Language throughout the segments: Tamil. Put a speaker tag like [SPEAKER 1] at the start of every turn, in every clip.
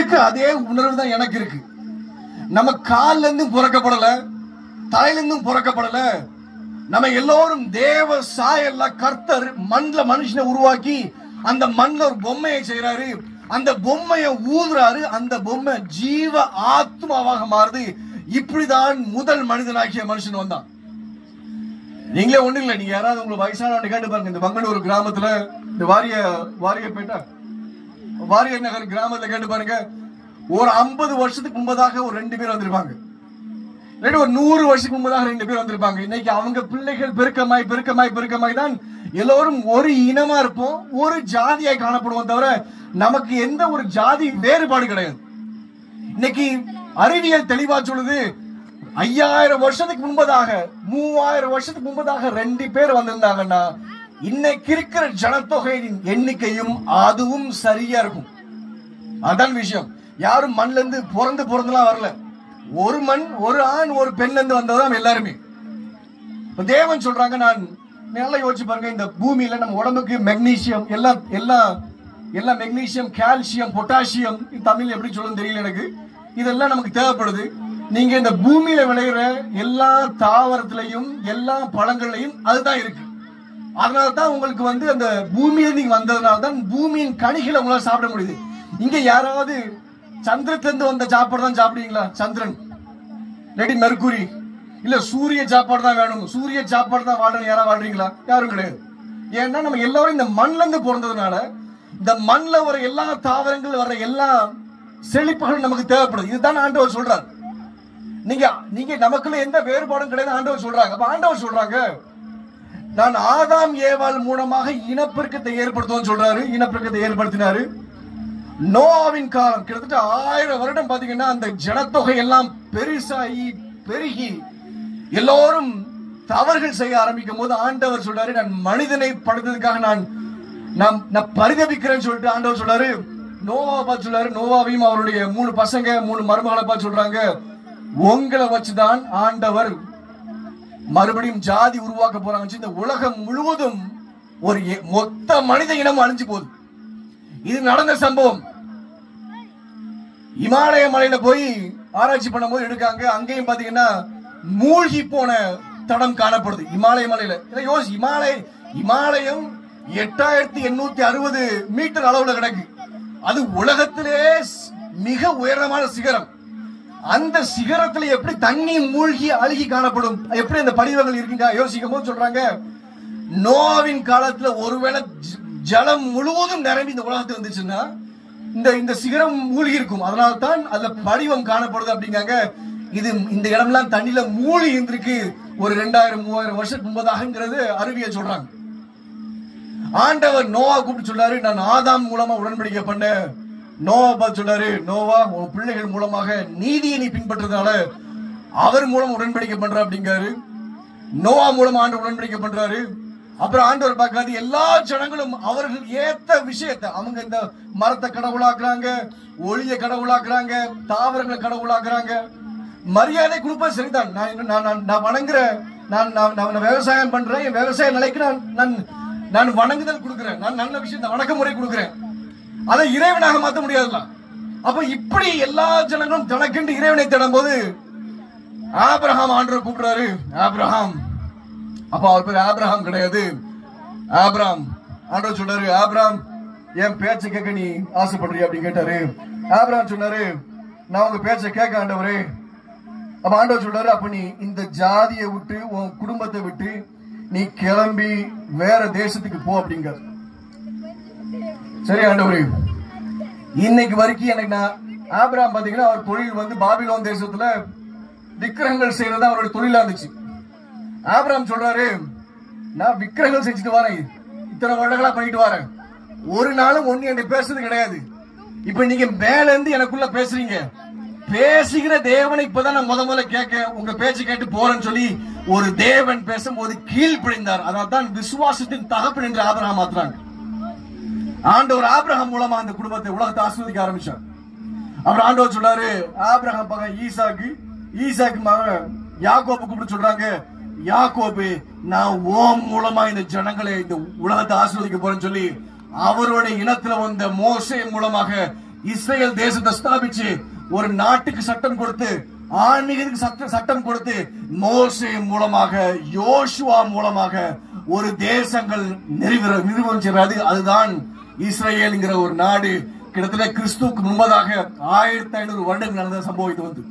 [SPEAKER 1] இருக்கு அதே உணர்வு தான் எனக்கு இருக்கு. நம்ம கால்ல இருந்தும் பிறக்கப்படல, தலையில இருந்தும் பிறக்கப்படல. நம்ம எல்லோரும் தேவ சாயல்ல கர்த்தர் மண்ல மனுஷனை உருவாக்கி அந்த மண்ல ஒரு பொம்மையை செய்யறாரு. அந்த பொம்மையை ஊதுறாரு. அந்த பொம்மை ஜீவ ஆத்மாவாக மாறுது. இப்படிதான் முதல் மனிதனாகிய மனுஷன் வந்தான். நீங்களே ஒண்ணு இல்ல, நீங்க யாராவது உங்களுக்கு வயசானவங்க கேட்டு பாருங்க. இந்த மங்களூர் கிராமத்துல, இந்த வாரியப்பேட்டை வாரியர் நகர் கிராமத்துல கேட்டு பாருங்க. ஒரு 50 வருஷத்துக்கு முன்பதாக ஒரு 2 பேர் வந்திருப்பாங்க. ஒரு 100 வருஷத்துக்கு முன்பதாக 2 பேர் வந்திருப்பாங்க. இன்னைக்கு அவங்க பிள்ளைகள் பெருக்கமாய் தான் எல்லோரும் ஒரு இனமா இருப்போம், ஒரு ஜாதியாய் காணப்படுவோம். தவிர நமக்கு எந்த ஒரு ஜாதி வேறுபாடு கிடையாது. இன்னைக்கு அறிவியல் தெளிவா சொல்லுது, 5000 வருஷத்துக்கு முன்பதாக 3000 வருஷத்துக்கு முன்பதாக 2 பேர் வந்திருந்தாங்கன்னா இன்னைக்கு இருக்கிற ஜனத்தொகையின் எண்ணிக்கையும் அதுவும் சரியா இருக்கும். அதான் விஷயம். யாரும் மண்ல இருந்து பிறந்துலாம் வரல. ஒரு மண், ஒரு ஆண், ஒரு பெண்ல இருந்து வந்ததான் எல்லாருமே. தேவன் சொல்றாங்க, நான் நல்லா யோசிச்சு பாருங்க, இந்த பூமியில நம்ம உடம்புக்கு மெக்னீசியம் எல்லாம் மெக்னீசியம், கால்சியம், பொட்டாசியம், தமிழ் எப்படி சொல்லணும் தெரியல எனக்கு, இதெல்லாம் நமக்கு தேவைப்படுது. நீங்க இந்த பூமியில விளையிற எல்லா தாவரத்திலையும் எல்லா பழங்கள்லையும் அதுதான் இருக்கு. அதனாலதான் உங்களுக்கு அந்த பூமியில நீங்க வந்ததுனால தான் பூமியின் கனிகளை உங்களால சாப்பிட முடியுது. இங்க யாராவது சந்திரத்திலிருந்து வந்த சாப்பாடு தான் சாப்பிடுவீங்களா? சந்திரன் இல்லாட்டி மெர்குரி, இல்ல சூரிய சாப்பாடு தான் வேணும், சூரிய சாப்பாடு தான் வாழணும் யாராவது வாழ்றீங்களா? யாரும் கிடையாது. ஏன்னா நம்ம எல்லாரும் இந்த மண்ல இருந்து பிறந்ததுனால இந்த மண்ல வர எல்லா தாவரங்கள் வர எல்லா செழிப்புகளும் நமக்கு தேவைப்படுது. இதுதான் ஆண்டவர் சொல்றாரு. நீங்க நமக்குள்ள எந்த வேறுபாடும் கிடையாது ஆண்டவர் சொல்றாங்க. அப்ப ஆண்டவர் சொல்றாங்க, நான் ஆதாம் ஏவாள் மூலமாக இனப்பெருக்கத்தை ஏற்படுத்துவோம் சொல்றாரு. இனப்பெருக்கத்தை ஏற்படுத்தினாரு. நோவாவின் காலம் கிட்டத்தட்ட 1000 வருடம் பாத்தீங்கன்னா அந்த ஜனத்தொகை எல்லாம் பெருசாகி பெருகி எல்லோரும் தவறுகள் செய்ய ஆரம்பிக்கும் போது ஆண்டவர் சொல்றாரு, நான் மனிதனை படைத்ததுக்காக நான் பரிதபிக்கிறேன்னு சொல்லிட்டு ஆண்டவர் சொல்றாரு. நோவா பார்த்து சொல்றாரு, நோவாவையும் அவருடைய 3 பசங்க 3 மருமகளை பார்த்து சொல்றாங்க, உங்களை வச்சுதான் ஆண்டவர் மறுபடியும் ஜாதி உருவாக்க போறாங்க. இந்த உலகம் முழுவதும் ஒரு மொத்த மனித இனம் அழிஞ்சு போகுது. இது நடந்த சம்பவம். இமாலய மலையில போய் ஆராய்ச்சி பண்ணும் போது எடுக்காங்க. அங்கேயும் பாத்தீங்கன்னா மூழ்கி போன தடம் காணப்படுது இமாலய மலையில. இமாலயம் 8860 மீட்டர் அளவுல கிடக்கு. அது உலகத்திலே மிக உயரமான சிகரம். அந்த சிகரத்துல எப்படி தண்ணி மூழ்கி அழுகி காணப்படும், எப்படி அந்த படிவங்கள் இருக்குங்க யோசிக்கும் போது சொல்றாங்க, நோவாவின் காலத்துல ஒருவேளை ஜலம் முழுவதும் நிரம்பி இந்த உலகத்துக்கு வந்துச்சுன்னா இந்த சிகரம் மூழ்கி இருக்கும். அதனால தான் அதுல படிவம் காணப்படுது அப்படிங்காங்க. இது இந்த இடம்லாம் தண்ணியில மூழ்கி இருந்திருக்கு ஒரு 2000-3000 வருஷத்துக்கு முன்பதாகங்கிறது அறிவியல் சொல்றாங்க. ஆண்டவர் நோவா கூப்பிட்டு சொல்றாரு, நான் ஆதாம் மூலமா உடன்படிக்கை பண்ண. நோவா பார்த்து சொல்றாரு, நோவா உன் பிள்ளைகள் மூலமாக நீதியை நீ பின்பற்றதுனால அவர் மூலம் உடன்படிக்கை பண்ற அப்படிங்காரு. நோவா மூலம் ஆண்டவர் உடன்படிக்கை பண்றாரு. அப்புறம் ஆண்டவர் பார்க்காது எல்லா ஜனங்களும் அவர்கள் ஏத்த விஷயத்தை, அவங்க இந்த மரத்தை கடவுளாக்குறாங்க, ஒளியை கடவுளாக்குறாங்க, தாவரங்களை கடவுளாக்குறாங்க. மரியாதை கொடுப்ப சரிதான். நான் வணங்குறேன், நான் விவசாயம் பண்றேன், என் விவசாய நிலைக்கு நான் வணங்குதல் கொடுக்கிறேன், நான் நல்ல விஷயத்தை வணக்க முறை கொடுக்கிறேன். அதை இறைவனாக மாற்ற முடியாதுல்ல. அப்ப இப்படி எல்லா ஜனங்களும் தனக்கென்று இறைவனை தேடும் போது ஆபிரகாம் ஆண்டவர் கூப்பிடுறாரு. ஆபிரகாம், அப்ப அவர் பேர் ஆபிரகாம் கிடையாது, ஆபிராம். ஆண்டவர் சொல்றாரு, ஆபிராம் என் பேச்சை கேட்க நீ ஆசைப்படுறியா அப்படின்னு கேட்டாரு. ஆபிரகாம் சொன்னாரு, நான் உங்க பேச்சை கேட்க ஆண்டவரே. அப்ப ஆண்டவர் சொல்றாரு, அப்ப நீ இந்த ஜாதியை விட்டு உன் குடும்பத்தை விட்டு நீ கிளம்பி வேற தேசத்துக்கு போ அப்படிங்க. சரி ஆண்டவரே. இன்னைக்கு வரைக்கும் எனக்கு ஆபிரகாம் பாத்தீங்கன்னா அவர் தொழில் பாபிலோன் தேசத்துல விக்கிரகங்கள் செய்யறது அவருடைய தொழிலா இருந்துச்சு. ஆபிரகாம் சொல்றாரு, நான் விக்கிரகங்கள் செஞ்சுட்டு வரேன், இத்தனை வருடங்களா பண்ணிட்டு வரேன், ஒரு நாளும் ஒண்ணு என்னை பேசுறது கிடையாது. இப்ப நீங்க மேல இருந்து எனக்குள்ள பேசுறீங்க, பேசுகிற தேவனை இப்பதான் நான் முதல்ல கேட்க உங்க பேச்சு கேட்டு போறேன்னு சொல்லி ஒரு தேவன் பேசும்போது கீழ்ப்படிந்தார். அதனால்தான் விசுவாசத்தின் தகப்பன் என்று ஆபிரகாம் மாத்துறாங்க. ஆண்டவர் ஆபிரகாம் மூலமா அந்த குடும்பத்தை உலகத்தை ஆசீர்வதிக்க ஆரம்பிச்சார். அப்புறம் ஆண்டவர் சொல்றாரு, ஆபிரகாம் பக்கம் ஈசாக்கு மகன் யாக்கோபு கூப்பிட்டு சொல்றாங்க, யாக்கோபு நான் ஓம் மூலமா இந்த ஜனங்களை இந்த உலகத்தை ஆசீர்வதிக்க போறேன்னு சொல்லி அவருடைய இனத்துல வந்த மோசே மூலமாக இஸ்ரேல் தேசத்தை ஸ்தாபிச்சு ஒரு நாட்டுக்கு சட்டம் கொடுத்து, ஆன்மீகத்துக்கு சட்டம் கொடுத்து, மோசே மூலமாக, யோசுவா மூலமாக ஒரு தேசங்கள் நிறுவனம். அதுதான் இஸ்ரேல்ங்கிற ஒரு நாடு. கிட்டத்தட்ட கிறிஸ்துவுக்கு முன்பதாக 1500 வருடங்கள் நடந்த சம்பவம் வந்து,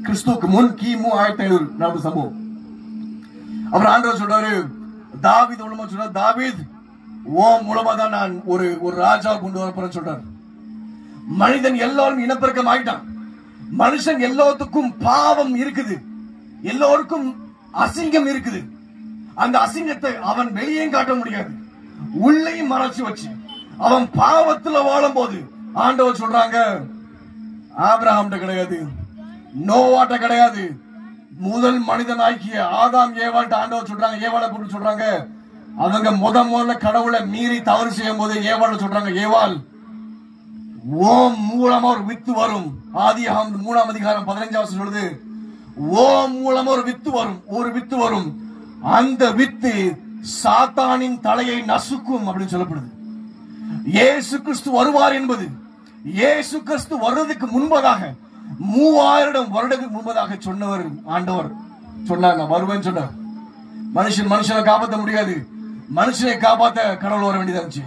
[SPEAKER 1] கிறிஸ்துவுக்கு முன் கிமு 1500 நடந்த சம்பவம். அப்புறம் ஆண்டவர் சொல்றாரு, தாவீது மூலமா சொல்றாரு, தாவீது ஓ மூலமா தான் நான் ஒரு ராஜா கொண்டு வரப்போறேன்னு சொல்றாரு. மனிதன் எல்லாரும் இனப்பெருக்கம் ஆயிட்டான். மனுஷன் எல்லாத்துக்கும் பாவம் இருக்குது, எல்லோருக்கும் அசிங்கம் இருக்குது. அந்த அசிங்கத்தை அவன் வெளியே காட்ட முடியாது, உள்ளேயும் மறைச்சு வச்சு அவன் பாவத்துல வாழும் போது ஆண்டவர் சொல்றாங்க, ஆபிரகாம் கிடையாது, நோவாட்ட கிடையாது, முதல் மனிதன் ஆக்கிய ஆதாம் ஏவாள்கிட்ட ஆண்டவர் சொல்றாங்க, ஏவாளை கூப்பிட்டு சொல்றாங்க, அவங்க முதல்ல கடவுளை மீறி தவறு செய்யும் போது ஏவாளை சொல்றாங்க, ஏவாள் ஓம் மூலமா ஒரு வித்து வரும். ஆதியாகமம் 3ஆம் அதிகாரம் 15 சொல்லுது, ஓம் மூலமா ஒரு வித்து வரும், அந்த வித்து சாத்தானின் தலையை நசுக்கும் அப்படின்னு சொல்லப்படுது. இயேசு கிறிஸ்து வருவார் என்பது, இயேசு கிறிஸ்து வருவதற்கு முன்பதாக 3000 வருடத்துக்கு முன்பதாக சொன்னவர் ஆண்டவர் சொன்னாங்க, வருவேன்னு சொன்னார். மனுஷனை காப்பாற்ற முடியாது, மனுஷனை காப்பாற்ற கடவுள் வர வேண்டியதா இருந்துச்சு.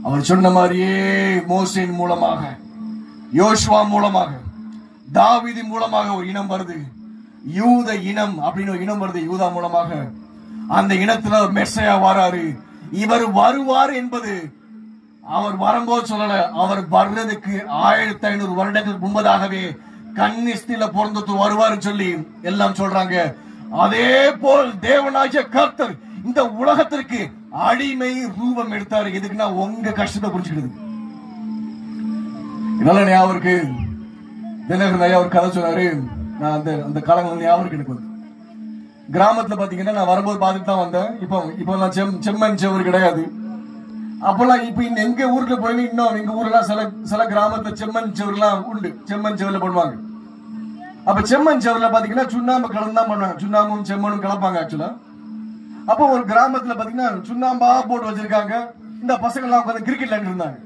[SPEAKER 1] அவர் சொன்ன மாதிரியே மோசேயின் மூலமாக, யோசுவா மூலமாக, தாவீது மூலமாக ஒரு இனம் வருது, யூத இனம் அப்படின்னு ஒரு இனம் வருது. யூதா மூலமாக அந்த இனத்துல மெஸ்ஸையா வராரு. இவர் வருவார் என்பது அவர் வரும்போது சொல்லல, அவர் வர்றதுக்கு 1500 வருடங்களுக்கு முன்பதாகவே கன்னிஸ்தில பிறந்து வருவார் சொல்லி எல்லாம் சொல்றாங்க. அதே போல் தேவனாகிய கர்த்தர் இந்த உலகத்திற்கு அடிமை ரூபம் எடுத்தாரு. எதுக்குன்னா உங்க கஷ்டத்தை புரிஞ்சுக்கிறது. என்னால ஞாபகம் இருக்கு, தினகரன் ஐயா ஒரு கதை சொன்னாரு. நான் அந்த காலங்கள் ஞாபகம் எனக்கு வந்து, கிராமத்துல பாத்தீங்கன்னா நான் வரும்போது பார்த்துட்டு தான் வந்தேன். இப்போ நான் செம்மண் செவர் கிடையாது. அப்பெல்லாம் இப்ப எங்க ஊருக்கு போய் இன்னும் எங்க ஊர்ல சில கிராமத்துல செம்மண் செவர்லாம் உண்டு, செம்மண் செவர்ல பண்ணுவாங்க. அப்ப செம்மண் செவர்ல பாத்தீங்கன்னா சுண்ணாம்பு கலந்து தான் பண்ணுவாங்க, சுண்ணாம்பும் செம்மண்ணும் கலப்பாங்க ஆக்சுவலா. அப்போ ஒரு கிராமத்துல பாத்தீங்கன்னா சுண்ணாம்பா போட்டு வச்சிருக்காங்க. இந்த பசங்க எல்லாம் உட்காந்து கிரிக்கெட் விளையாண்டு இருந்தாங்க.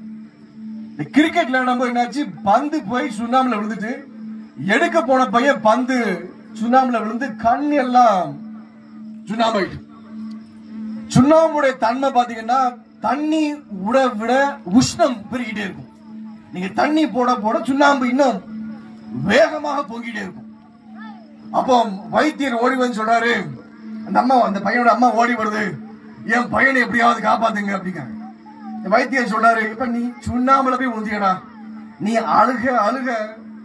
[SPEAKER 1] இந்த கிரிக்கெட் விளையாடும் என்னாச்சு, பந்து போய் சுண்ணாம்புல விழுந்துட்டு, எடுக்க போன பையன் பந்து சுண்ணாம்புல விழுந்து கண் எல்லாம் சுண்ணாம்பு. சுண்ணாம்புடைய தன்மை பாத்தீங்கன்னா தண்ணி விட உஷ்ணம் பெருகிட்டே இருக்கும். நீங்க தண்ணி போட போட சுண்ணாம்பு இன்னும் வேகமாக பொங்கிட்டே இருக்கும். அப்போ வைத்தியர் ஓடி வந்து சொல்றாரு, அந்த பையனோட அம்மா ஓடி வருது, என் பையனை எப்படியாவது காப்பாத்துங்க அப்படிங்காங்க. வைத்தியர் சொல்றாரு, இப்ப நீ சுண்ணாம்புல போய் உந்தியடா, நீ அழுக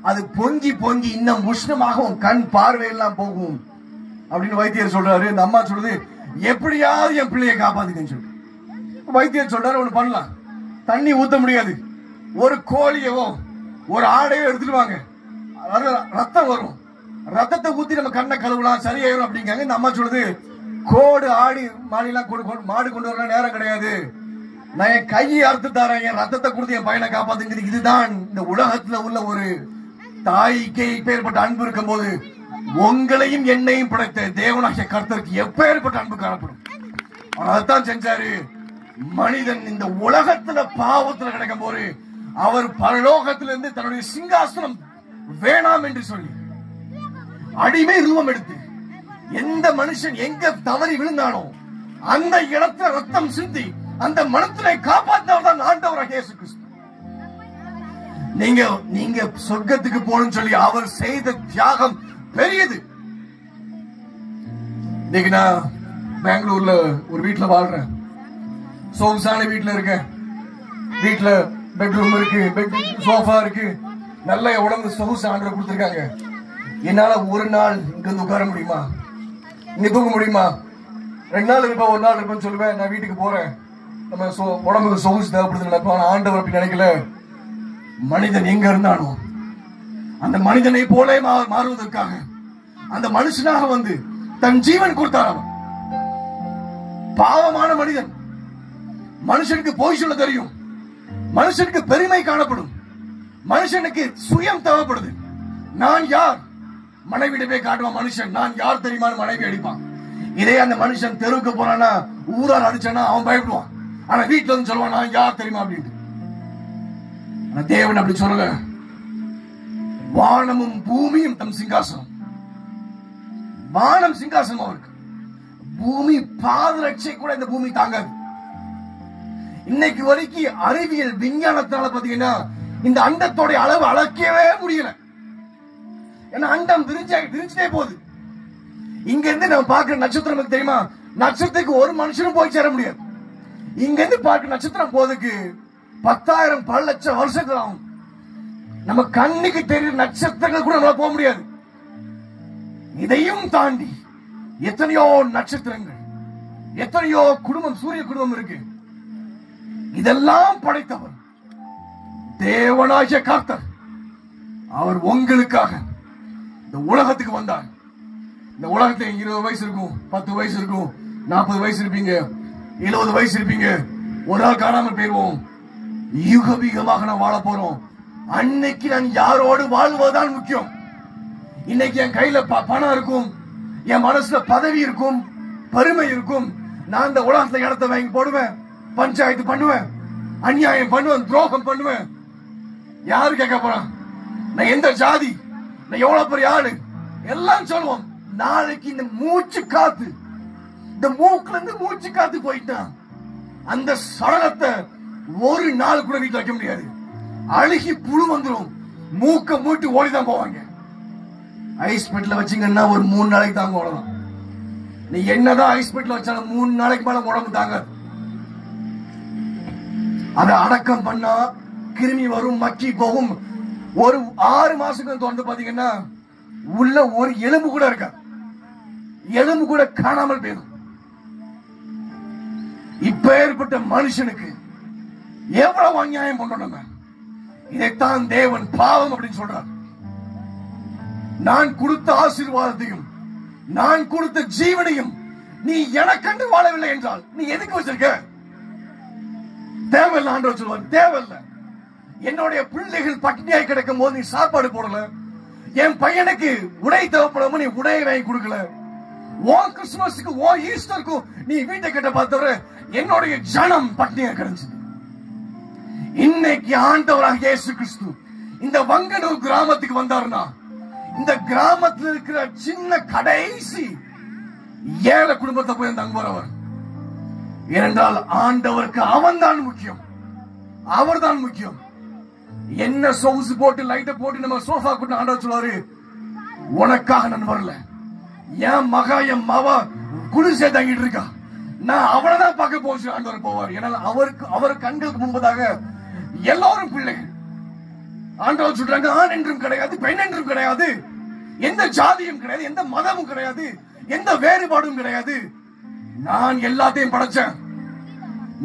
[SPEAKER 1] அது பொங்கி இன்னும் உஷ்ணமாக உன் கண் பார்வையெல்லாம் போகும் அப்படின்னு வைத்தியர் சொல்றாரு. இந்த அம்மா சொல்றது, எப்படியாவது என் பிள்ளையை காப்பாத்துங்கன்னு சொல்லி வைத்தியர் சொல்றாரு, ஒண்ணு பண்ணலாம், தண்ணி ஊத்த முடியாது, ஒரு கோழியவோ ஒரு ஆடையோ எடுத்துட்டு வாங்க, ரத்தம் வரும், ரத்தத்தை ஊத்தி நம்ம கண்ணை கழுவலாம், சரியாயிரும் அப்படிங்காங்க. இந்த அம்மா சொல்லுது, கோடு ஆடி மாடிலாம் மாடு கொண்டு வர நேரம் கிடையாது, நான் என் கையை அறுத்து தரேன், என் ரத்தத்தை கொடுத்து என் பையனை காப்பாத்துங்கிறது. இதுதான் இந்த உலகத்துல உள்ள ஒரு தாய்க்கு இப்பேற்பட்ட அன்பு இருக்கும் போது உங்களையும் என்னையும் படைத்த தேவனாகிய கர்த்தருக்கு எப்பேற்பட்ட அன்பு காணப்படும். அதான் செஞ்சாரு. மனிதன் இந்த உலகத்துல பாவத்துல கிடக்கும் போது அவர் பரலோகத்திலிருந்து தன்னுடைய சிங்காசனம் வேணாம் என்று சொல்லி அடிமை ரூபம் எடுத்து, எந்த மனுஷன் எங்க தவறி விழுந்தானோ அந்த இடத்துல ரத்தம் சிந்தி அந்த மனத்தினை காப்பாற்றவர் தான் ஆண்டவராகிய இயேசு கிறிஸ்து. நீங்க சொர்க்கத்துக்கு போகணும்னு சொல்லி அவர் செய்த தியாகம் பெரியது. இன்னைக்கு நான் பெங்களூர்ல ஒரு வீட்டுல வாழ்றேன், சொகுசான வீட்டுல இருக்கேன். வீட்டுல பெட்ரூம் இருக்கு, சோஃபா இருக்கு, நல்ல உடம்பு சொகுசு ஆண்டவர் கொடுத்திருக்காங்க. என்னால ஒரு நாள் இங்க வந்து உட்கார முடியுமா, இங்க தூங்க முடியுமா? 2 நாள் இருப்பா, ஒரு நாள் இருப்பேன்னு சொல்லுவேன். நான் வீட்டுக்கு போறேன், நம்ம உடம்புக்கு சொகுசு தேவைப்படுது. ஆண்டவர் அப்படி நினைக்கல. மனிதன் எங்க இருந்தாலும் அந்த மனிதனை போல மாறுவதற்காக அந்த மனுஷனாக வந்து தன் ஜீவன் கொடுத்தார். அவன் பாவமான மனிதன். மனுஷனுக்கு பொய் சொல்ல தெரியும், மனுஷனுக்கு பெருமை காணப்படும், மனுஷனுக்கு சுயம் தேவைப்படுது. நான் யார் மனைவிடவே காட்டுவான் மனுஷன், நான் யார் தெரியுமா மனைவி அடிப்பான். இதே அந்த மனுஷன் தெருவுக்கு போறானா, ஊரார் அடிச்சானா அவன் பயப்படுவான். ஆனா வீட்டுல வந்து சொல்லுவான், நான் யார் தெரியுமா அப்படின்ட்டு. தேவன் அப்படி சொல்லல. வானமும் பூமியும் தம் சிங்காசனம். வானம் சிங்காசனம் அவருக்கு. பூமி பாதரட்சை கூட இந்த பூமி தாங்காது. இன்னைக்கு வரைக்கும் அறிவியல் விஞ்ஞானத்தால பாத்தீங்கன்னா இந்த அண்டத்தோட அளவு அளக்கவே முடியல. ஏன்னா அண்டம் விரிஞ்சிட்டே போகுது. இங்க இருந்து நம்ம பார்க்கிற நட்சத்திரம் தெரியுமா? நட்சத்திரத்துக்கு ஒரு மனுஷனும் போய் சேர முடியாது. இங்க இருந்து பார்க்கிற நட்சத்திரம் போறதுக்கு 10,000 பல லட்சம் வருஷங்கள் ஆகும். நம்ம கண்ணுக்கு தெரியுற நட்சத்திரங்கள் கூட நம்மளால போக முடியாது. இதையும் தாண்டி எத்தனையோ நட்சத்திரங்கள், எத்தனையோ குடும்பம், சூரிய குடும்பம் இருக்கு. இதெல்லாம் படைத்தவர் தேவனாகிய கர்த்தர். அவர் உங்களுக்காக இந்த உலகத்துக்கு வந்தார். இந்த உலகத்துல 20 வயசு இருக்கும், 10 வயசு இருக்கும், 40 வயசு இருப்பீங்க, 70 வயசு இருப்பீங்க. ஒரு நாள் காணாமல் போயிருவோம். யுகவிகமாக நான் வாழ போறோம். அன்னைக்கு நான் யாரோடு வாழ்வதுதான் முக்கியம். இன்னைக்கு என் கையில பணம் இருக்கும், என் மனசுல பதவி இருக்கும், பெருமை இருக்கும். நான் இந்த உலகத்துல இடத்தை வாங்கி போடுவேன், பஞ்சாயத்து பண்ணுவேன், அநியாயம் பண்ணுவேன், துரோகம் பண்ணுவேன். யாரு கேட்க போறான்? நான் எந்த ஜாதி, நான் எவ்வளவு பெரிய ஆளு எல்லாம் சொல்லுவோம். நாளைக்கு இந்த மூச்சு காத்து, இந்த மூக்குல இருந்து மூச்சு காத்து போயிட்டான், அந்த சடலத்தை ஒரு நாள் கூட வீட்டுல வைக்க முடியாது. அழுகி புழு வந்துடும். மூக்க மூட்டு ஓடிதான் போவாங்க. ஐஸ் பெட்ல வச்சீங்கன்னா ஒரு 3 நாளைக்கு தாங்க. அவ்வளவுதான். நீ என்னதான் ஐஸ் பெட்ல வச்சாலும் 3 நாளைக்கு மேல உடம்பு தாங்காது. அதை அடக்கம் பண்ணா கிருமி வரும், மக்கி போகும். ஒரு 6 மாசத்துக்கு தொடர்ந்து பாத்தீங்கன்னா உள்ள ஒரு எலும்பு கூட இருக்காது. எலும்பு கூட காணாமல் போயிடும். இப்ப ஏற்பட்ட மனுஷனுக்கு எவ்வளவு அநியாயம் பண்றோம் நம்ம. இதைத்தான் தேவன் பாவம் அப்படின்னு சொல்றார். நான் கொடுத்த ஆசீர்வாதத்தையும் நான் கொடுத்த ஜீவனையும் நீ எனக்கண்டு வாழவில்லை என்றால் நீ எதுக்கு வச்சிருக்க? தேவையில்லை. ஆண்டவர் சொல்வார், தேவையில்லை. என்னுடைய பிள்ளைகள் பட்டினியாய் கிடக்கும் போது நீ சாப்பாடு போடல, என் பையனுக்கு உடை தேவைப்படும் நீ உடையை வாங்கி கொடுக்கல, உன் கிறிஸ்துமஸுக்கு உன் ஈஸ்டருக்கும் நீ வீட்டை கட்ட பார்த்தவர என்னுடைய ஜனம் பட்டினியா கிடந்தது. இன்னைக்கு ஆண்டவராக இயேசு கிறிஸ்து இந்த வங்கனூர் கிராமத்துக்கு வந்தாருன்னா இந்த கிராமத்தில் இருக்கிற சின்ன கடைசி ஏழை குடும்பத்தை போய் தங்க போறவர். ஏனென்றால் ஆண்டவருக்கு அவன் தான் முக்கியம், அவர் தான் முக்கியம். என்ன சொகுசு போட்டு லைட்டை போட்டு நம்ம சோஃபா போட்டு ஆண்டவர் சொல்லுவாரு, உனக்காக நான் வரல, என் மகா என் மவ குடிசை தங்கிட்டு இருக்கா, நான் அவனை தான் பார்க்க போச்சு ஆண்டவர் போவார். ஏன்னா அவர் கண்களுக்கு முன்பதாக எல்லாரும் பிள்ளைகள். ஆண்டவர் சொல்றாங்க, ஆண் என்றும் கிடையாது, பெண் என்றும் கிடையாது, எந்த ஜாதியும் கிடையாது, எந்த மதமும் கிடையாது, எந்த வேறுபாடும் கிடையாது. நான் எல்லாத்தையும் படைச்சேன்.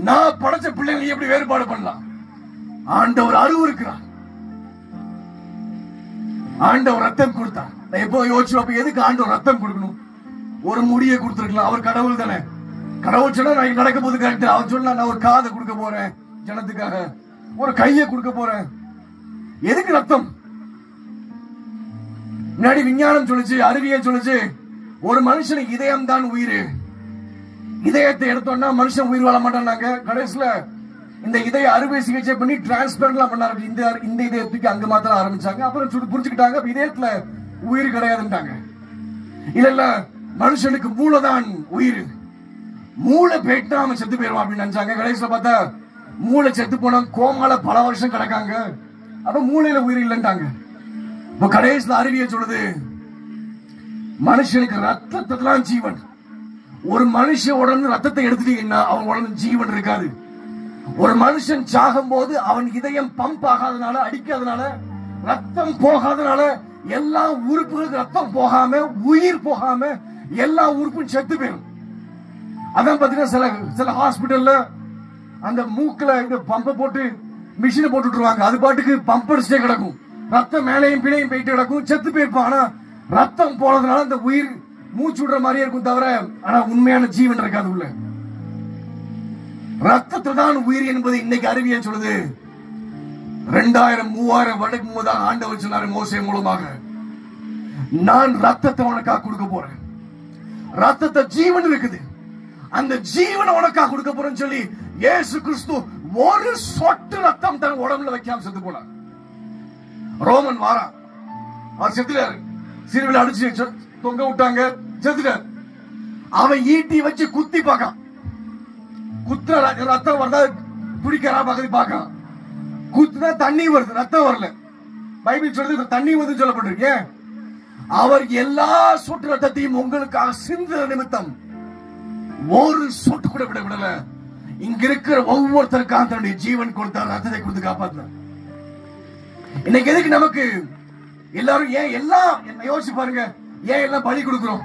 [SPEAKER 1] நான் படைச்ச பிள்ளைகளை எப்படி வேறுபாடு பண்ணலாம்? ஆண்டவர் அருள் இருக்கிறார். ஆண்டவர் ரத்தம் கொடுத்தார். நான் எப்போ யோசிச்சு எதுக்கு ஆண்டவர் ரத்தம் கொடுக்கணும்? ஒரு முடியை கொடுத்திருக்கலாம். அவர் கடவுள் தானே. கடவுள் சொன்னா நான் நடக்க போது கரெக்ட். அவர் சொன்னா நான் ஒரு காதை கொடுக்க போறேன் ஜனத்துக்காக, ஒரு கையை கொடுக்க போறேன். எதுக்கு ரத்தம்? முன்னாடி விஞ்ஞானம் சொல்லுச்சு, அறிவியல் சொல்லுச்சு, ஒரு மனுஷனுக்கு இதயம் தான் உயிர். இதயத்தை எடுத்தோம்னா மனுஷன் உயிர் வாழ மாட்டாங்க. கடைசியில இந்த இதய அறுவை சிகிச்சை பண்ணி டிரான்ஸ்பிளான்ட் எல்லாம் பண்ணாரு. இந்த இதயத்துக்கு அங்க மாத்திரம் ஆரம்பிச்சாங்க. அப்புறம் புரிஞ்சுக்கிட்டாங்க இதயத்துல உயிர் கிடையாதுட்டாங்க. இல்ல மனுஷனுக்கு மூளைதான் உயிர், மூளை போயிட்டு அவன் செத்து போயிருவான் அப்படின்னு நினைச்சாங்க. கடைசியில பார்த்தா மூளை செத்து போன கோமால பல வருஷம் கிடக்காங்க. அப்ப மூளையில உயிர் இல்லைன்ட்டாங்க. இப்ப கடைசியில அறிவியல் சொல்லுது, மனுஷனுக்கு ரத்தத்தான் ஜீவன். ஒரு மனுஷன் உடனே ரத்தத்தை எடுத்துட்டீங்கன்னா அவன் உடனே ஜீவன் இருக்காது. ஒரு மனுஷன் சாகும் போது அவன் இதயம் பம்ப் ஆகாதனால, அடிக்காதனால, ரத்தம் போகாதனால எல்லா உறுப்புகளுக்கு ரத்தம் போகாம, உயிர் போகாம எல்லா உறுப்பும் செத்து போயிடும். அதான் பாத்தீங்கன்னா சில ஹாஸ்பிட்டல்ல அந்த மூக்குல இந்த பம்பை போட்டு மிஷினை போட்டுருவாங்க. அது பாட்டுக்கு பம்ப் அடிச்சுட்டே கிடக்கும், ரத்தம் மேலையும் பிழையும் போயிட்டு கிடக்கும், செத்து போயிருப்பான். ஆனா ரத்தம் போனதுனால அந்த உயிர் மூச்சு விடுற மாதிரியே இருக்கும் தவிர ஆனா உண்மையான ஜீவன் இருக்காது உள்ள. ரத்தத்தை தான் உயிர் என்பது இன்னைக்கு அறிவியல் சொல்லுது. 2000-3000 வருடத்துக்கு முன்பதாக ஆண்டவர் சொன்னாரு மோசே மூலமாக, நான் ரத்தத்தை உனக்காக கொடுக்க போறேன். ரத்தத்தை ஜீவன் இருக்குது, அந்த ஜீவனை உனக்காக கொடுக்க போறேன்னு சொல்லி இயேசு கிறிஸ்து ஒரு சொட்டு ரத்தம் தன் உடம்புல வைக்காம செத்து போனார். ரோமன் வாரான், அவர் செத்துட்டாரு. சிறுவில் அடிச்சு தொங்க விட்டாங்க, செத்துட்டாரு. அவன் ஈட்டி வச்சு குத்தி பார்க்கான், குத்துற ரத்தம் வருதா துடிக்கிறா பக்கத்து பார்க்கான். குத்துனா தண்ணி வருது, ரத்தம் வரல. பைபிள் சொல்றது தண்ணி வந்து சொல்லப்பட்டிருக்கு. அவர் எல்லா சொட்டு ரத்தத்தையும் உங்களுக்காக சிந்துற நிமித்தம் ஒரு சொட்டு கூட விடல. இங்க இருக்கிற ஒவ்வொருத்தருக்காக தன்னுடைய ஜீவன் கொடுத்தார், ரத்தத்தை கொடுத்து காப்பாற்றினார். இன்னைக்கு எதுக்கு நமக்கு எல்லாரும் ஏன் எல்லாம் யோசிச்சு பாருங்க, ஏன் எல்லாம் பலி கொடுக்கிறோம்,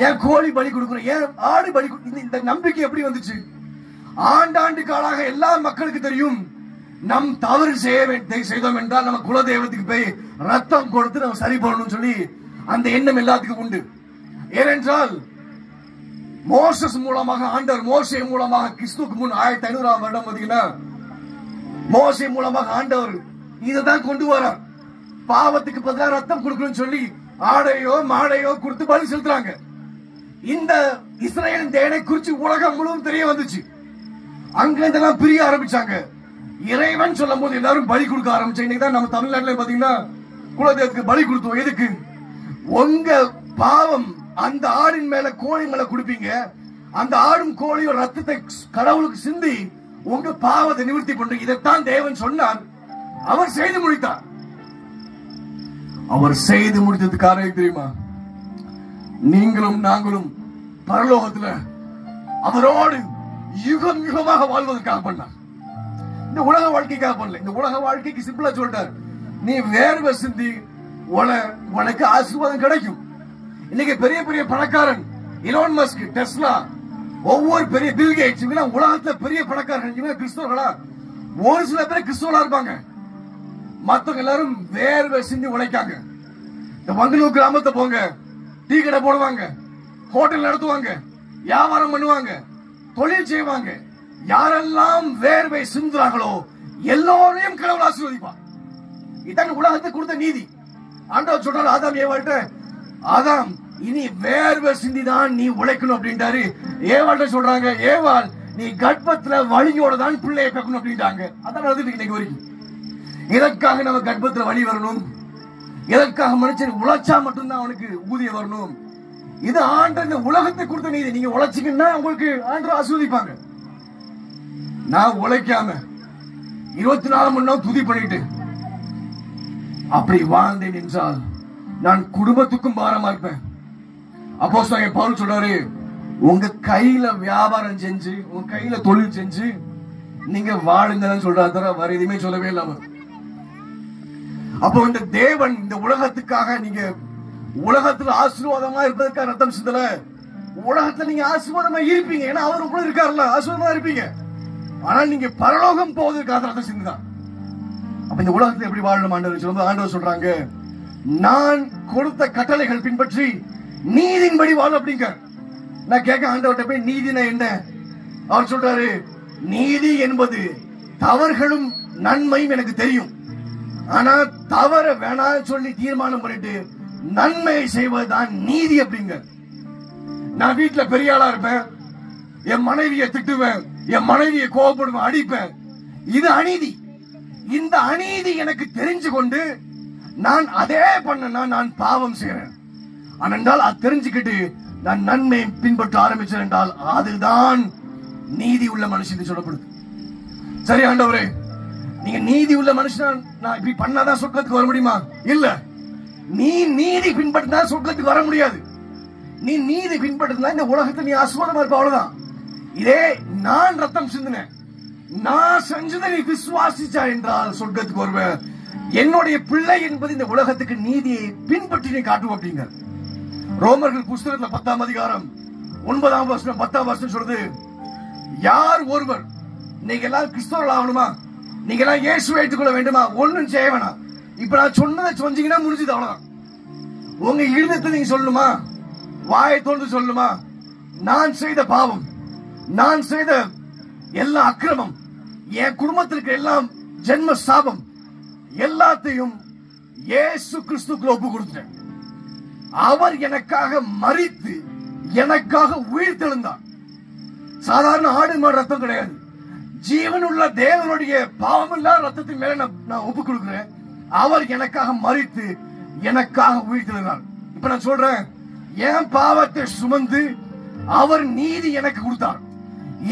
[SPEAKER 1] ஏன் கோழி பலி கொடுக்கிறோம், ஏன் ஆடு பலி? இந்த நம்பிக்கை எப்படி வந்துச்சு? ஆண்டாண்டு காலாக எல்லா மக்களுக்கு தெரியும், நம் தவறு செய்தோம் என்றால் நம்ம குலதெய்வத்துக்கு போய் ரத்தம் கொடுத்து நம்ம சரி பண்ணணும் சொல்லி அந்த எண்ணம் எல்லாத்துக்கும் உண்டு. ஏனென்றால் மோசஸ் மூலமாக, ஆண்டவர் மோசே மூலமாக கிறிஸ்துவுக்கு முன் 1500 வருடம் பாத்தீங்கன்னா, மோசே மூலமாக ஆண்டவர் இதைதான் கொண்டு வரார். பாவத்துக்கு பதிலாக ரத்தம் கொடுக்கணும்னு சொல்லி ஆடையோ மாடையோ கொடுத்து பலி செலுத்துறாங்க. இந்த இஸ்ரேலின் தேனை குறிச்சு உலகம் முழுவதும் தெரிய வந்துச்சு. அங்க இதெல்லாம் பிரிய ஆரம்பிச்சாங்க. இறைவன் சொல்லும் போது எல்லாரும் பலி கொடுக்க ஆரம்பிச்சாங்க. இன்னைக்கு தான் நம்ம தமிழ்நாட்டில் பாத்தீங்கன்னா குலதெய்வத்துக்கு பலி கொடுத்தோம். எதுக்கு? உங்க பாவம் அந்த ஆடின் மேல கோழி மேல குடுப்பீங்க, அந்த ஆடும் கோழியோட ரத்தத்தை கடவுளுக்கு சிந்தி உங்க பாவத்தை நிவர்த்தி பண்றீங்க. இதைத்தான் தேவன் சொன்னார். அவர் செய்து முடித்தார். அவர் செய்து முடித்தது காரணம் தெரியுமா? நீங்களும் நாங்களும் பரலோகத்துல அவரோடு யுகம் யுகமாக வாழ்வதற்காக பண்ணார். இந்த உலக வாழ்க்கைக்காக பண்ணல. இந்த உலக வாழ்க்கைக்கு சிம்பிளா சொல்லிட்டார், நீ வேர்வை சிந்தி உனக்கு ஆசீர்வாதம் கிடைக்கும். இன்னைக்கு பெரிய பெரிய பணக்காரன் எலான் மஸ்க், டெஸ்லா, ஒவ்வொரு பெரிய பில் கேட்ஸ், இவங்க உலகத்துல பெரிய பணக்காரர்கள். இவங்க கிறிஸ்தவர்களா? ஒரு சில பேர் கிறிஸ்தவர்களா இருப்பாங்க, மத்தவங்க எல்லாரும் வேர்வை சிந்தி உழைக்காங்க. இந்த மங்களூர் கிராமத்தை போங்க, டீ கடை போடுவாங்க, ஹோட்டல் நடத்துவாங்க, வியாபாரம் பண்ணுவாங்க, தொழில் செய்வாங்க. யாரெல்லாம் வேர்வை சிந்துறாங்களோ எல்லோரையும் கடவுள் ஆசீர்வதிப்பார். இதான் உலகத்துக்கு கொடுத்த நீதி. ஆண்டவர் சொல்றாரு ஆதாம் ஏவாள்கிட்ட, ஆதாம் இனி வேர்வை சிந்திதான் நீ உழைக்கணும் அப்படின்ட்டாரு. ஏவாள்கிட்ட சொல்றாங்க, ஏவாள் நீ கர்ப்பத்துல வலியோட தான் பிள்ளையை பெக்கணும் அப்படின்ட்டாங்க. அதான் நடந்துட்டு இன்னைக்கு வரைக்கும். இதற்காக நம்ம கர்ப்பத்துல வலி வரணும், இதற்காக மனுஷன் உழைச்சா மட்டும்தான் அவனுக்கு ஊதியம் வரணும். இது ஆண்டவர் இந்த உலகத்தை கொடுத்த நீதி. நீங்க உழைச்சிங்கன்னா உங்களுக்கு ஆண்டவர் ஆசீர்வதிப்பாங்க. நான் உழைக்காம 24 மணி நேரம் துதி பண்ணிட்டு அப்படி வாழ்ந்தேன் என்றால் நான் குடும்பத்துக்கும் பாரமா இருப்பேன். அப்போஸ்தலன் பவுல் சொல்றாரு, உங்க கையில வியாபாரம் செஞ்சு, உங்க கையில தொழில் செஞ்சு நீங்க வாழுங்கன்னு சொல்றாரு, தவிர வேற எதுவுமே சொல்லவே இல்லாம. அப்போ இந்த தேவன் இந்த உலகத்துக்காக, நீங்க உலகத்துல ஆசீர்வாதமா இருப்பதற்காக ரத்தம் சிந்தல. உலகத்துல நீங்க ஆசீர்வாதமா இருப்பீங்க, ஏன்னா அவர் உள்ள இருக்காருல்ல, ஆசீர்வாதமா இருப்பீங்க. ஆனா நீங்க பரலோகம் போவதற்காக ரத்தம் சிந்துதான். அப்ப இந்த உலகத்துல எப்படி வாழணும் ஆண்டவர் சொல்லும்போது ஆண்டவர் சொல்றாங்க, நான் கொடுத்த கட்டளைகள் பின்பற்றி நீதியின்படி வாழ அப்படிங்க. நான் கேட்க ஆண்டவர்கிட்ட போய் நீதினா என்ன? அவர் சொல்றாரு, நீதி என்பது தவறுகளும் நன்மையும் எனக்கு தெரியும், ஆனா தவற வேணாம் சொல்லி தீர்மானம் பண்ணிட்டு நன்மையை செய்வதுதான் நீதி அப்படிங்க. நான் வீட்டுல பெரிய ஆளா இருப்பேன், என் மனைவியை திட்டுவேன், என் மனைவியை கோபப்படுவேன், அடிப்பேன். இது அநீதி. இந்த அநீதி எனக்கு தெரிஞ்சு கொண்டு நான் அதே பண்ணனா நான் பாவம் செய்யறேன். ஆனால் அது தெரிஞ்சுக்கிட்டு நான் நன்மை பின்பற்ற ஆரம்பிச்சேன் என்றால் அதுதான் நீதி உள்ள மனுஷன் சொல்லப்படுது. சரி ஆண்டவரே, நீங்க நீதி உள்ள மனுஷன் நான் இப்படி பண்ணாதான் சொர்க்கத்துக்கு வர முடியுமா? இல்ல, நீ நீதி பின்பற்றினா சொர்க்கத்துக்கு வர முடியாது. நீ நீதி பின்பற்றினா இந்த உலகத்தில் நீ ஆசீர்வாதமா இருப்ப, அவ்வளவுதான். இதே நான் ரத்தம் சிந்தினேன், நான் செஞ்சதை நீ விசுவாசிச்சா என்றால் சொர்க்கத்துக்கு வருவேன். என்னுடைய பிள்ளை என்பது இந்த உலகத்துக்கு நீதியை பின்பற்றி நீ காட்டுவோம் அப்படிங்க. ரோமர்கள் புஸ்தகத்துல 10ஆம் அதிகாரம் 9ஆம் வசனம் 10ஆம் வசனம் சொல்றது, யார் ஒருவர் நீங்க எல்லாம் கிறிஸ்தவர்கள் ஆகணுமா, நீங்க எல்லாம் இயேசுவை ஏற்றுக்கொள்ள வேண்டுமா, ஒன்னும் செய்ய வேணாம். இப்ப நான் சொன்னதை சொன்னீங்கன்னா முடிஞ்சது, அவ்வளவுதான். உங்க இருதயத்தை நீங்க சொல்லணுமா, வாயை தோன்று சொல்லணுமா, நான் செய்த பாவம், நான் செய்த எல்லா அக்கிரமம், என் குடும்பத்திற்கு எல்லாம் ஜென்ம சாபம் எல்லாத்தையும் இயேசு கிறிஸ்துவுக்கு ஒப்பு கொடுத்தேன். அவர் எனக்காக மரித்து எனக்காக உயிர் தெழுந்தார். சாதாரண ஆடு மாடு ரத்தம் கிடையாது, ஜீவனுள்ள தேவனுடைய பாவமில்லா ரத்தத்தின் மேல நான் ஒப்பு கொடுக்கிறேன். அவர் எனக்காக மரித்து எனக்காக உயிர்த்தெழுந்தார். இப்ப நான் சொல்றேன், என் பாவத்தை சுமந்து அவர் நீதி எனக்கு கொடுத்தார்.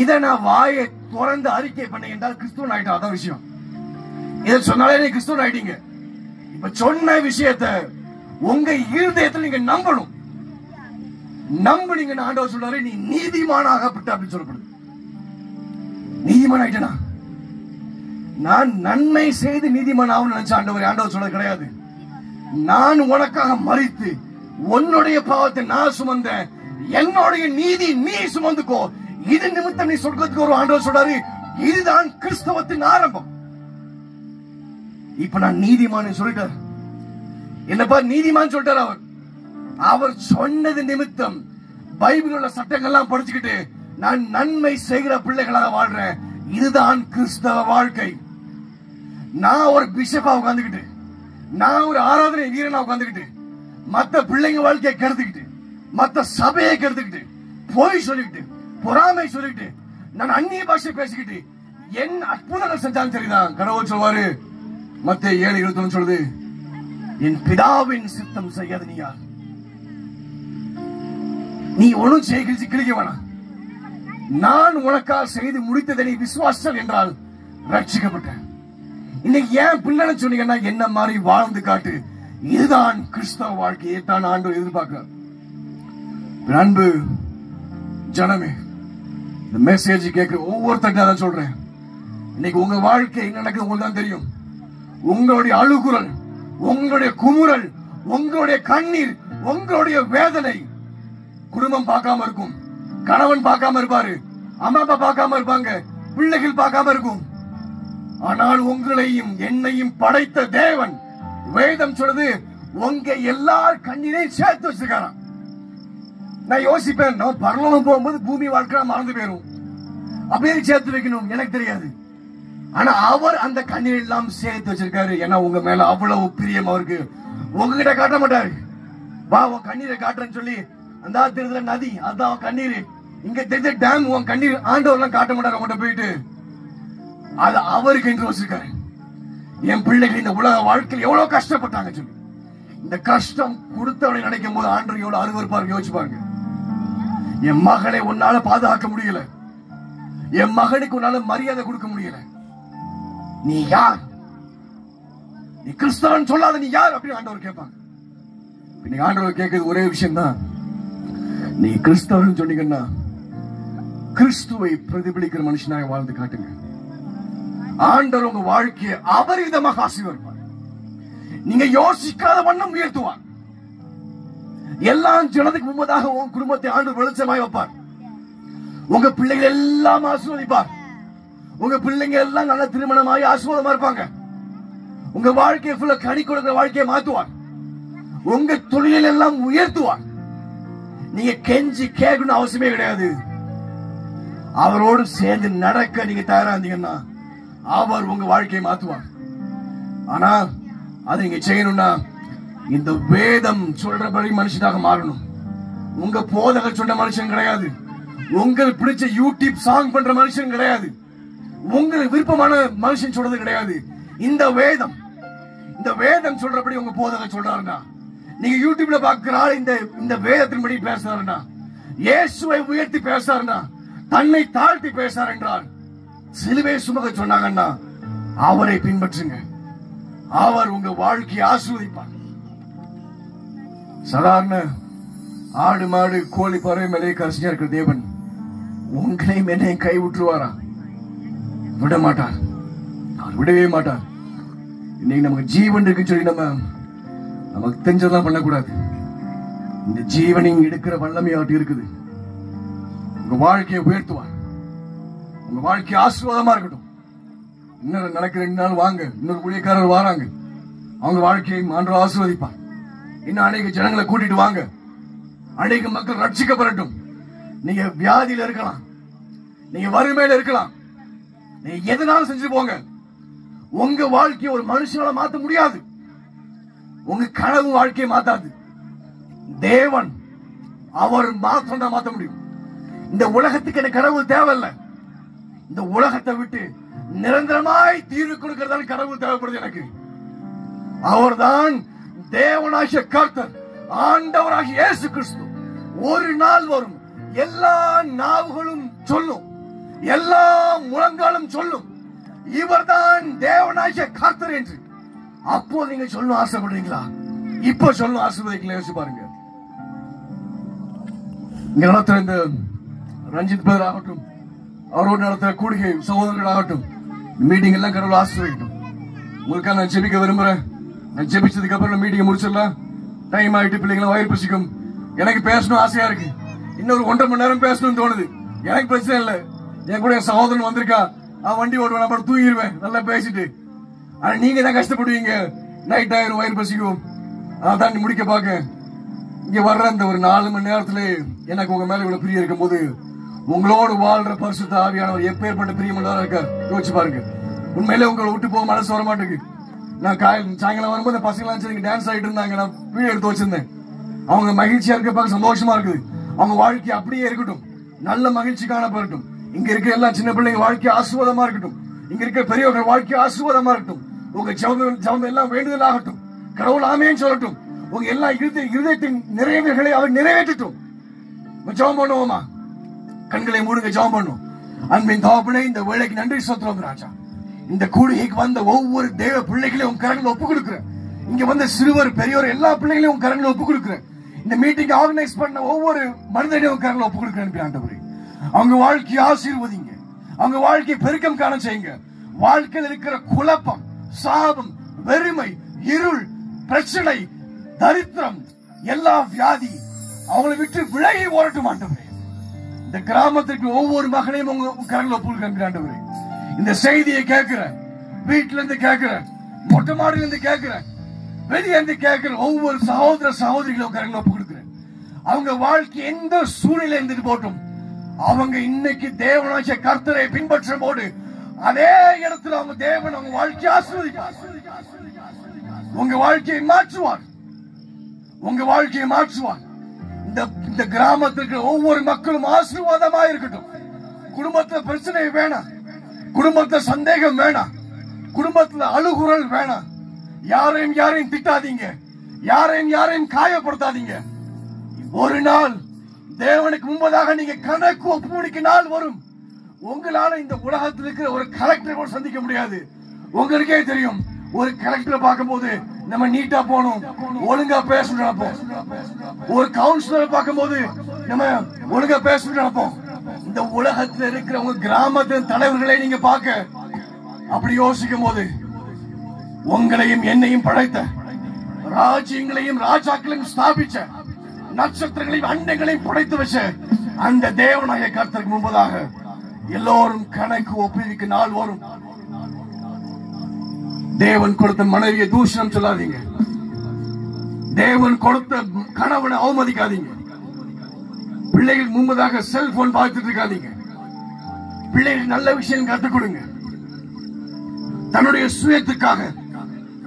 [SPEAKER 1] இதை நான் வாயை திறந்து அறிக்கை பண்ண என்றால் கிறிஸ்துவன் ஆயிட்டா. அதான் விஷயம். இதை சொன்னாலே நீ கிறிஸ்துவன் ஆயிட்டீங்க. இப்ப சொன்ன விஷயத்தை உங்க இருதயத்தில் நீங்க நம்பணும். நம்பினீங்க ஆண்டவர் சொல்றாரு, நீ நீதிமானாகப்பட்ட அப்படின்னு சொல்லப்படுது. நீதிமான் ஆயிட்டனா? நான் நன்மை செய்து நீதிமான் ஆகும் நினைச்ச ஆண்டவர் சொல்றது கிடையாது. நான் உனக்காக மரித்து உன்னுடைய பாவத்தை நான் சுமந்தேன், என்னுடைய நீதி நீ சுமந்துக்கோ, இது நிமித்தம் நீ சொர்க்கத்துக்கு ஒரு ஆண்டவர் சொல்றாரு. இதுதான் கிறிஸ்தவத்தின் ஆரம்பம். இப்ப நான் நீதிமான் சொல்லிட்டார். என்னப்பா நீதிமான் சொல்லிட்டார். அவர் சொன்னது நிமித்தம் பைபிள் உள்ள சட்டங்கள்லாம் படிச்சுக்கிட்டு நான் நன்மை செய்கிற பிள்ளைகளாக வாழ்றேன். இதுதான் கிறிஸ்தவ வாழ்க்கை. நான் ஒரு பிஷப்பா உட்காந்துக்கிட்டு, நான் ஒரு ஆராதனை வீரனா உட்காந்துக்கிட்டு, மத்த பிள்ளைங்க வாழ்க்கையை கெடுத்துக்கிட்டு, மத்த சபையை கெடுத்துக்கிட்டு, பொய் சொல்லிக்கிட்டு, பொறாமை சொல்லிக்கிட்டு, நான் அந்நிய பாஷை பேசிக்கிட்டு என் அற்புதங்கள் செஞ்சாலும் சரிதான். கடவுள் சொல்வாரு, மத்தேயு 7:21 சொல்லுது, என் பிதாவின் சித்தம் செய்யாது நீ யார்? நீ ஒன்னும் செய்கிச்சு கிழிக்க வேணாம். நான் உனக்காக செய்து முடித்ததை நீ விசுவாசம் என்றால் ரட்சிக்கப்பட்ட. இன்னைக்கு ஏன் பிள்ளை சொன்னீங்கன்னா என்ன மாதிரி வாழ்ந்து காட்டு. இதுதான் கிறிஸ்தவ வாழ்க்கையை தான் ஆண்டவர் எதிர்பார்க்கிறார். அன்பு ஜனமே, இந்த மெசேஜ் கேட்கிற ஒவ்வொருத்தருக்கும் தான் சொல்றேன். இன்னைக்கு உங்க வாழ்க்கை என்ன நடக்குது உங்களுக்கு தான் தெரியும். உங்களுடைய அழுகுரல், உங்களுடைய குமுறல், உங்களுடைய கண்ணீர், உங்களுடைய வேதனை குடும்பம் பார்க்காம இருக்கும், கணவன் பார்க்காம இருப்பாரு, அம்மா அப்பா பார்க்காம இருப்பாங்க, பிள்ளைகள் பார்க்காம இருக்கும். ஆனால் உங்களையும் என்னையும் படைத்த தேவன் வேதம் சொல்றது உங்க எல்லார் கண்ணீரையும் சேர்த்து வச்சிருக்காராம். நான் யோசிப்பேன், நம்ம பரலோகம் போகும்போது பூமி வாழ்க்கை மறந்து போயிரும், அப்படியே சேர்த்து வைக்கணும் எனக்கு தெரியாது. ஆனா அவர் அந்த கண்ணீர் எல்லாம் சேர்த்து வச்சிருக்காரு. ஏன்னா உங்க மேல அவ்வளவு பிரியம் அவருக்கு. உங்ககிட்ட காட்ட மாட்டாரு. வா உன் கண்ணீரை காட்டுறேன்னு சொல்லி அந்த தெரிஞ்ச நதி அதான் கண்ணீர், இங்க தெரிஞ்ச டேம் உன் கண்ணீர் ஆண்டவர் எல்லாம் காட்ட மாட்டாரு. உங்கள்கிட்ட போயிட்டு அது அவருக்கு என்று வச்சிருக்காரு. என் பிள்ளைகள் இந்த உலக வாழ்க்கையில் எவ்வளவு கஷ்டப்பட்டாங்க சொல்லி, இந்த கஷ்டம் கொடுத்தவனை நினைக்கும் போது ஆண்டவர் எவ்வளவு அருவருப்பாரு யோசிச்சு பாருங்க. என் மகளை உன்னால பாதுகாக்க முடியல, என் மகனுக்கு உன்னால மரியாதை கொடுக்க முடியல, நீ யார்? நீ கிறிஸ்தவன் சொல்லாத நீ யார் அப்படின்னு ஆண்டவர் கேட்பாங்க. இன்னைக்கு ஆண்டவர் கேட்கிறது ஒரே விஷயம் தான், நீ கிறிஸ்தவன் சொன்னீங்கன்னா கிறிஸ்துவை பிரதிபலிக்கிற மனுஷனாக வாழ்ந்து காட்டுங்க. ஆண்டவர் உங்க வாழ்க்கையை அபரிதமாக ஆசீர்வதிப்பார். நீங்க யோசிக்காத வண்ணம் உயர்த்துவார். எல்லா ஜனத்துக்கு முன்பதாக உங்க குடும்பத்தை ஆண்டவர் வெளிச்சமாய் வைப்பார். உங்க பிள்ளைகள் எல்லாம் ஆசீர்வதிப்பார். உங்க பிள்ளைங்க எல்லாம் நல்ல திருமணமாகி ஆசீர்வாதமா இருப்பாங்க. உங்க வாழ்க்கையை ஃபுல்லா கனி கொடுக்கிற வாழ்க்கையை மாத்துவார். உங்க தொழிலில் எல்லாம் உயர்த்துவார். நீங்க கெஞ்சி கேட்கணும் அவசியமே கிடையாது. அவரோடு சேர்ந்து நடக்க நீங்க தயாரா இருந்தீங்கன்னா அவர் உங்க வாழ்க்கையை மாத்துவார். ஆனா அதை நீங்க செய்யணும்னா இந்த வேதம் சொல்றபடி மனுஷனாக மாறணும். உங்க போதகர் சொன்ன மனுஷன் கிடையாது, உங்களுக்கு பிடிச்ச யூடியூப் சாங் பண்ற மனுஷன் கிடையாது, உங்களுக்கு விருப்பமான மனுஷன் சொல்றது கிடையாது. இந்த வேதம் சொல்றபடி உங்க போதகர் சொல்றாருன்னா, நீங்க யூடியூப்ல பாக்குறாரு இந்த வேதத்தின்படி பேசுறாருன்னா, இயேசுவை உயர்த்தி பேசுறாருன்னா, தன்னை தாழ்த்தி பேசுறார் என்றால், சிலுவை சுமக்க சொன்னாங்கன்னா அவரை பின்பற்றுங்க. அவர் உங்க வாழ்க்கையை ஆசீர்வதிப்பார். சாதாரண ஆடு மாடு கோழி பறவை மேலே கரிசனையா இருக்கிற தேவன் உங்களையும் என்னையும் கை விட்டுருவாரா? விட மாட்டார். அவர் விடவே மாட்டார். இன்னைக்கு நமக்கு ஜீவன் இருக்குன்னு சொல்லி நமக்கு தெரிஞ்சதெல்லாம் பண்ணக்கூடாது. இந்த ஜீவனை எடுக்கிற வல்லமை அவர்கிட்ட இருக்குது. உங்க வாழ்க்கையை உயர்த்துவார். உங்க வாழ்க்கை ஆசீர்வாதமா இருக்கட்டும். இன்னும் நடக்கிற 2 நாள் வாங்க, இன்னொரு ஊழியக்காரர் வராங்க, அவங்க வாழ்க்கையை ஆண்டவர் ஆசீர்வதிப்பார். இன்னும் அநேக ஜனங்களை கூட்டிட்டு வாங்க, அநேக மக்கள் ரட்சிக்கப்படட்டும். நீங்க வியாதியில இருக்கலாம், நீங்க வறுமையில இருக்கலாம், நீங்க எதனாலும் செஞ்சு போங்க. உங்க வாழ்க்கையை ஒரு மனுஷனால மாத்த முடியாது. உங்க கனவு வாழ்க்கையை மாத்தாது. தேவன் அவர் மாத்திரம் தான் மாத்த முடியும். இந்த உலகத்துக்கு எனக்கு கடவுள் தேவையில்லை. இந்த உலகத்தை விட்டு நிரந்தரமாய் தீர்வு கொடுக்கிறதான கடவுள் தேவைப்படுது எனக்கு. அவர்தான் தேவனாகிய கர்த்தர், ஆண்டவராகிய இயேசு கிறிஸ்து. ஒரு நாள் வரும், எல்லா நாவுகளும் சொல்லும், எல்லா முழங்காலும் சொல்லும், இவர்தான் தேவனாகிய கர்த்தர் என்று. அப்போ நீங்க சொல்லணும் ஆசைப்படுறீங்களா? இப்ப சொல்லணும் ஆசைப்படுறீங்களா? யோசிச்சு பாருங்க. இங்க நடத்துற இந்த ரஞ்சித் பேர் ஆகட்டும், அவரோடு நடத்துற கூடுகை சகோதரர்கள் ஆகட்டும், மீட்டிங் எல்லாம் கடவுள் ஆசீர்வதிக்கட்டும். உங்களுக்காக நான் ஜெபிக்க விரும்புறேன். நான் ஜெபிச்சதுக்கு அப்புறம் மீட்டிங் முடிச்சிடலாம். டைம் ஆயிட்டு, பிள்ளைங்களும் வயிறு பசிக்கும். எனக்கு பேசணும் ஆசையா இருக்கு. இன்னொரு 1.5 மணி நேரம் பேசணும்னு தோணுது. எனக்கு பிரச்சனை இல்லை. என் கூட என் சகோதரன் வந்திருக்கா, அவன் வண்டி ஓடுவேன், நான் தூங்கிடுவேன் நல்லா பேசிட்டு. ஆனா நீங்க தான் கஷ்டப்படுவீங்க. நைட் ஆயிரும், வயிறு பசிக்கும். அதான் முடிக்க பாக்க இங்க வர்ற இந்த ஒரு 4 மணி நேரத்துல எனக்கு உங்க மேல இவ்வளவு பிரியம் இருக்கும் போது, உங்களோடு வாழ்ற பரிசுத்த ஆவியானவர் எப்பேற்பட்ட பிரியமுள்ளவரா இருக்கார் யோசிச்சு பாருங்க. உண்மையிலே உங்களை விட்டு போக மனசு வர மாட்டேங்குது. நான் சாயங்காலம் வரும்போது பசங்க டான்ஸ் ஆகிட்டு இருந்தாங்க, நான் வீடியோ எடுத்து வச்சிருந்தேன். அவங்க மகிழ்ச்சியா இருக்க பார்க்க சந்தோஷமா இருக்குது. அவங்க வாழ்க்கை அப்படியே இருக்கட்டும், நல்ல மகிழ்ச்சி காணப்படட்டும். இங்க இருக்க எல்லா சின்ன பிள்ளைங்க வாழ்க்கை ஆசீர்வாதமா இருக்கட்டும். இங்க இருக்க பெரியவர்கள் வாழ்க்கை ஆசீர்வாதமா இருக்கட்டும். உங்க ஜெபம் எல்லாம் வேண்டுதல் ஆகட்டும். கடவுள் ஆமென் சொல்லட்டும். உங்க எல்லா இருதயத்தின் நிறைவுகளை அவர் நிறைவேற்றட்டும். ஜெபம் பண்ணுவோமா? கண்களை மூடுங்க, ஜெபம் பண்ணும். அன்பின் தகப்பனே, இந்த வேளைக்கு நன்றி சொல்றோம் ராஜா. இந்த கூடுகைக்கு வந்த ஒவ்வொரு தேவ பிள்ளைகளையும் உங்க கரங்களை ஒப்பு கொடுக்கிறேன். இங்க வந்த சிறுவர் பெரியோர் எல்லா பிள்ளைகளையும் உங்க கரங்களை ஒப்பு கொடுக்கிறேன். இந்த மீட்டிங் ஆர்கனைஸ் பண்ண ஒவ்வொரு மனிதனையும் உங்க கரங்களை ஒப்பு கொடுக்கிறேன் ஆண்டவரே. அவங்க வாழ்க்கையை ஆசீர்வதிங்க, அவங்க வாழ்க்கையை பெருக்கம் காண செய்யுங்க. வாழ்க்கையில் இருக்கிற குழப்பம், சாபம், வெறுமை, இருள், பிரச்சனை, தரித்திரம், எல்லா வியாதி அவங்களை விட்டு விலகி ஓரட்டும் ஆண்டவரே. இந்த கிராமத்திற்கு ஒவ்வொரு மகனையும் உங்க கரங்களை ஒப்பு கொடுக்கிறேன் ஆண்டவரே. இந்த செய்தியை கேட்கிறேன், வீட்டுல இருந்து கேட்கிறேன், மொட்டை மாடியில இருந்து கேட்கிறேன், வெளியே இருந்து கேட்கிறேன். ஒவ்வொரு சகோதர சகோதரிகளும் கரங்களை ஒப்பு கொடுக்கிறேன். அவங்க வாழ்க்கை எந்த சூழ்நிலை இருந்துட்டு போட்டும், அவங்க இன்னைக்கு தேவனாகிய கர்த்தரை பின்பற்றும் போது அதே இடத்துல அவங்க தேவன் அவங்க வாழ்க்கையை ஆசீர்வதிப்பார். உங்க வாழ்க்கையை மாற்றுவார், உங்க வாழ்க்கையை மாற்றுவார். இந்த கிராமத்திற்கு ஒவ்வொரு மக்களும் ஆசீர்வாதமா இருக்கட்டும். குடும்பத்துல பிரச்சனை வேணாம், குடும்பத்துல சந்தேகம் வேணாம், குடும்பத்துல அழுகுறல் வேணாம். யாரையும் திட்டாதீங்க, யாரையும் காயப்படுத்தாதீங்க. ஒரு நாள் தேவனுக்கு முன்பதாக நீங்க கணக்கு ஒப்புவிக்க நாள் வரும். உங்களால இந்த உலகத்தில் இருக்கிற ஒரு கலெக்டரை கூட சந்திக்க முடியாது. உங்களுக்கே தெரியும், ஒரு கலெக்டரை பார்க்கும் போது நம்ம நீட்டா போகணும், ஒழுங்கா பேசணும் நினைப்போம். ஒரு கவுன்சிலரை பார்க்கும் போது நம்ம ஒழுங்கா பேசணும் நினைப்போம். இந்த உலகத்தில் இருக்கிற உங்க கிராமத்தின் தலைவர்களை நீங்க பார்க்க அப்படி யோசிக்கும் போது, உங்களையும் என்னையும் படைத்த, ராஜ்யங்களையும் ராஜாக்களையும் ஸ்தாபிச்ச, நட்சத்திரங்களையும் அண்டைகளையும் படைத்து வச்ச அந்த தேவனாகிய கர்த்தருக்கு முன்பதாக எல்லோரும் கணக்கு ஒப்புவிக்க நாள் வரும். தேவன் கொடுத்த மனைவியை தூஷணம் சொல்லாதீங்க, தேவன் கொடுத்த கணவனை அவமதிக்காதீங்க, பிள்ளைகள் முன்பதாக செல்போன் பார்த்துட்டு இருக்காதீங்க. பிள்ளைகள் நல்ல விஷயம் கற்றுக் கொடுங்க. தன்னுடைய சுயத்துக்காக,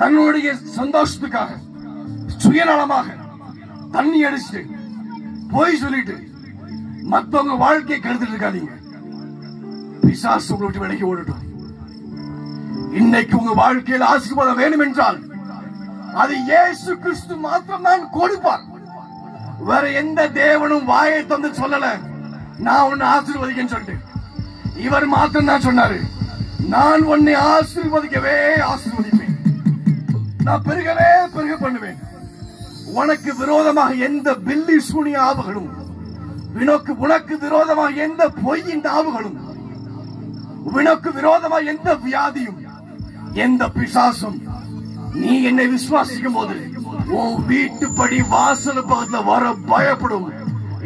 [SPEAKER 1] தன்னுடைய சந்தோஷத்துக்காக சுயநலமாக தண்ணி அடிச்சுட்டு போய் சொல்லிட்டு மத்தவங்க வாழ்க்கையை கருத்துட்டு இருக்காதீங்க. பிசாசு உங்களை விட்டு விலகி ஓடட்டும். இன்னைக்கு உங்க வாழ்க்கையில் ஆசீர்வாதம் வேணும் என்றால் அது இயேசு கிறிஸ்து மாத்திரம் தான் கொடுப்பார். வேற எந்த தேவனும் வாயை தந்து சொல்லல நான் உன்னை ஆசீர்வதிக்கன்னு சொல்லிட்டு. இவர் மாத்திரம் தான் சொன்னாரு, நான் உன்னை ஆசீர்வதிக்கவே ஆசீர்வதிப்பேன், நான் பெருகவே பெருக பண்ணுவேன். உனக்கு விரோதமாக எந்த பில்லி சூனிய ஆவுகளும், உனக்கு விரோதமாக எந்த பொய்யின் ஆவுகளும், உனக்கு விரோதமாக எந்த வியாதியும், எந்த பிசாசும், நீ என்னை விசுவாசிக்கும் போது உன் வீட்டுப்படி வாசல் பக்கத்துல வர பயப்படும்.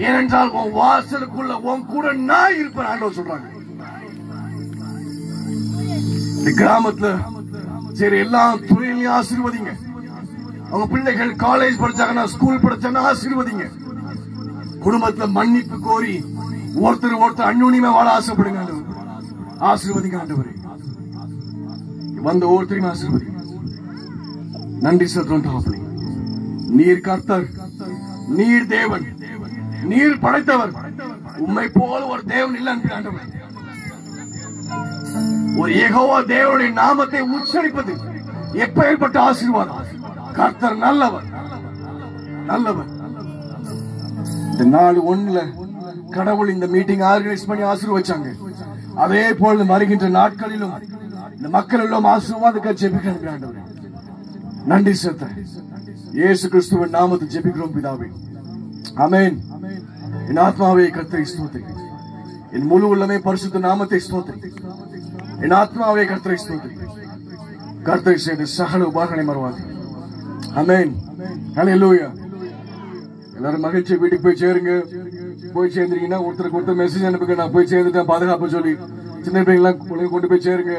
[SPEAKER 1] ஏனென்றால் உன் வாசலுக்குள்ள உன் கூட நான் இருப்பேன் ஆண்டவர் சொல்றாங்க. இந்த கிராமத்துல சரி எல்லா தொழிலையும் ஆசீர்வதிங்க. அவங்க பிள்ளைகள் காலேஜ் படிச்சாங்கன்னா, ஸ்கூல் படிச்சாங்கன்னா ஆசீர்வதிங்க. குடும்பத்துல மன்னிப்பு கோரி ஒருத்தர் அந்யோன்யமா வாழ ஆசைப்படுங்க ஆண்டவர். ஆசீர்வதிங்க ஆண்டவரே. வந்த ஒவ்வொருத்தரையும் ஆசீர்வதிங்க. நன்றி சொல்றோம் தகப்பனே. நீர் கர்த்தர், நீர் தேவன், நீர் படைத்தவர். உம்மை போல ஒரு தேவன் இல்லை ஆண்டவர். ஒரு யெகோவா தேவனுடைய நாமத்தை உச்சரிப்பது எப்பேற்பட்ட ஆசீர்வாதம். கர்த்தர் நல்லவர், நல்லவர். இந்த நாள் ஒண்ணுல கடவுள் இந்த மீட்டிங் ஆர்கனைஸ் பண்ணி ஆசீர்வச்சாங்க. அதே போல வருகின்ற நாட்களிலும் இந்த மக்கள் எல்லாம் ஆசீர்வாதத்தை ஜெபிக்கிறாங்க. நன்றி செலுத்த இயேசு கிறிஸ்துவின் நாமத்தை ஜெபிக்கிறோம் பிதாவே, ஆமென். என் ஆத்மாவே கர்த்தரை ஸ்தோத்திரி, என் முழு உள்ளமே பரிசுத்த நாமத்தை ஸ்தோத்திரி. என் ஆத்மாவே கர்த்தரை ஸ்தோத்திரி. கர்த்தரை செய்த சகல உபாகனை மறவாது. ஆமென், ஹல்லேலூயா. எல்லாரும் மகிழ்ச்சி வீட்டுக்கு போய் சேருங்க. போய் சேர்ந்தீங்கன்னா ஒருத்தருக்கு ஒருத்தர் மெசேஜ் அனுப்புங்க, நான் போய் சேர்ந்துட்டேன் பாதுகாப்பு சொல்லி. சின்ன பிள்ளைங்க கொண்டு போய் சேருங்க.